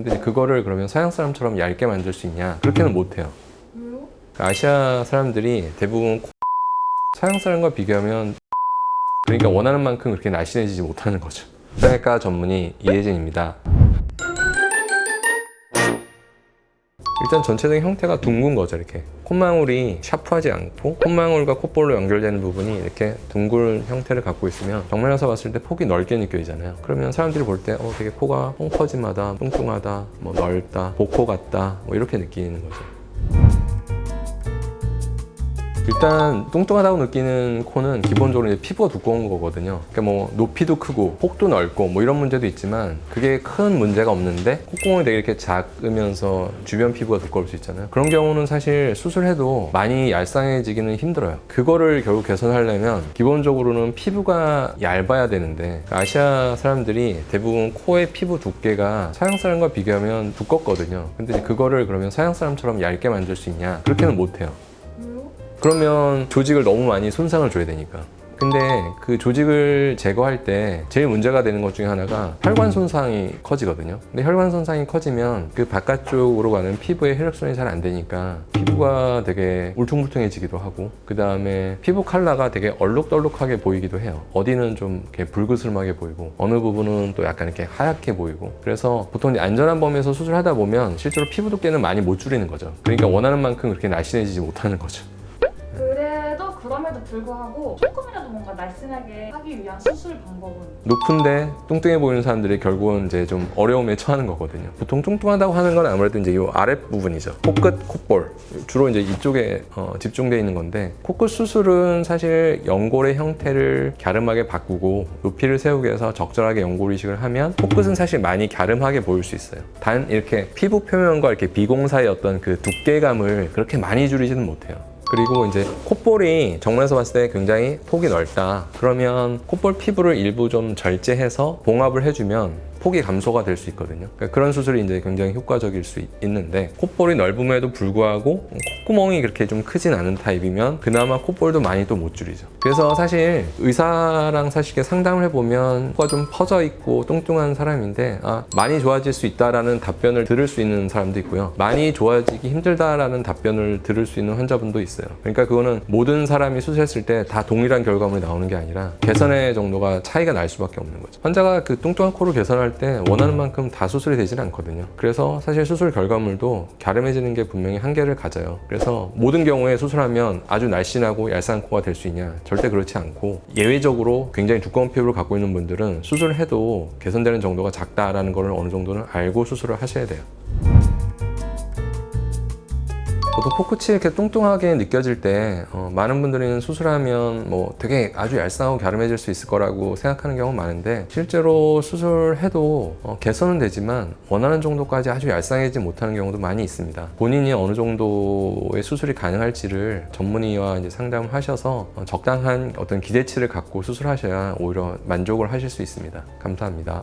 근데 그거를 그러면 서양 사람처럼 얇게 만들 수 있냐? 그렇게는 못해요. 아시아 사람들이 대부분 서양 사람과 비교하면 그러니까 원하는 만큼 그렇게 날씬해지지 못하는 거죠. 성형외과 전문의 이혜진입니다. 일단 전체적인 형태가 둥근 거죠. 이렇게 콧망울이 샤프하지 않고 콧망울과 콧볼로 연결되는 부분이 이렇게 둥근 형태를 갖고 있으면 정면에서 봤을 때 폭이 넓게 느껴지잖아요. 그러면 사람들이 볼 때 되게 코가 펑퍼짐하다, 뚱뚱하다, 뭐 넓다, 복코 같다, 뭐 이렇게 느끼는 거죠. 일단 뚱뚱하다고 느끼는 코는 기본적으로 이제 피부가 두꺼운 거거든요. 그러니까 뭐 높이도 크고 폭도 넓고 뭐 이런 문제도 있지만 그게 큰 문제가 없는데 콧구멍이 되게 이렇게 작으면서 주변 피부가 두꺼울 수 있잖아요. 그런 경우는 사실 수술해도 많이 얄쌍해지기는 힘들어요. 그거를 결국 개선하려면 기본적으로는 피부가 얇아야 되는데 아시아 사람들이 대부분 코의 피부 두께가 서양 사람과 비교하면 두껍거든요. 근데 그거를 그러면 서양 사람처럼 얇게 만들 수 있냐? 그렇게는 못해요. 그러면 조직을 너무 많이 손상을 줘야 되니까. 근데 그 조직을 제거할 때 제일 문제가 되는 것 중에 하나가 혈관 손상이 커지거든요. 근데 혈관 손상이 커지면 그 바깥쪽으로 가는 피부의 혈액순환이 잘 안 되니까 피부가 되게 울퉁불퉁해지기도 하고, 그 다음에 피부 컬러가 되게 얼룩덜룩하게 보이기도 해요. 어디는 좀 이렇게 불그스름하게 보이고 어느 부분은 또 약간 이렇게 하얗게 보이고. 그래서 보통 안전한 범위에서 수술하다 보면 실제로 피부 두께는 많이 못 줄이는 거죠. 그러니까 원하는 만큼 그렇게 날씬해지지 못하는 거죠. 그럼에도 불구하고 조금이라도 뭔가 날씬하게 하기 위한 수술 방법은? 높은데 뚱뚱해 보이는 사람들이 결국은 이제 좀 어려움에 처하는 거거든요. 보통 뚱뚱하다고 하는 건 아무래도 이제 이 아랫부분이죠. 코끝, 콧볼. 주로 이제 이쪽에 집중되어 있는 건데, 코끝 수술은 사실 연골의 형태를 갸름하게 바꾸고 높이를 세우기 위해서 적절하게 연골 이식을 하면 코끝은 사실 많이 갸름하게 보일 수 있어요. 단 이렇게 피부 표면과 이렇게 비공 사이의 어떤 그 두께감을 그렇게 많이 줄이지는 못해요. 그리고 이제 콧볼이 정면에서 봤을 때 굉장히 폭이 넓다. 그러면 콧볼 피부를 일부 좀 절제해서 봉합을 해주면 폭이 감소가 될 수 있거든요. 그러니까 그런 수술이 이제 굉장히 효과적일 수 있는데, 콧볼이 넓음에도 불구하고 콧구멍이 그렇게 좀 크진 않은 타입이면 그나마 콧볼도 많이 또 못 줄이죠. 그래서 사실 의사랑 사실 상담을 해보면 코가 좀 퍼져 있고 뚱뚱한 사람인데 많이 좋아질 수 있다라는 답변을 들을 수 있는 사람도 있고요. 많이 좋아지기 힘들다라는 답변을 들을 수 있는 환자분도 있어요. 그러니까 그거는 모든 사람이 수술했을 때 다 동일한 결과물이 나오는 게 아니라 개선의 정도가 차이가 날 수밖에 없는 거죠. 환자가 그 뚱뚱한 코를 개선할 때 원하는 만큼 다 수술이 되지는 않거든요. 그래서 사실 수술 결과물도 갸름해지는 게 분명히 한계를 가져요. 그래서 모든 경우에 수술하면 아주 날씬하고 얄쌍한 코가 될 수 있냐? 절대 그렇지 않고, 예외적으로 굉장히 두꺼운 피부를 갖고 있는 분들은 수술을 해도 개선되는 정도가 작다라는 걸 어느 정도는 알고 수술을 하셔야 돼요. 보통 코끝이 이렇게 뚱뚱하게 느껴질 때 많은 분들은 수술하면 뭐 되게 아주 얄쌍하고 갸름해질 수 있을 거라고 생각하는 경우가 많은데, 실제로 수술해도 개선은 되지만 원하는 정도까지 아주 얄쌍해지지 못하는 경우도 많이 있습니다. 본인이 어느 정도의 수술이 가능할지를 전문의와 이제 상담을 하셔서 적당한 어떤 기대치를 갖고 수술하셔야 오히려 만족을 하실 수 있습니다. 감사합니다.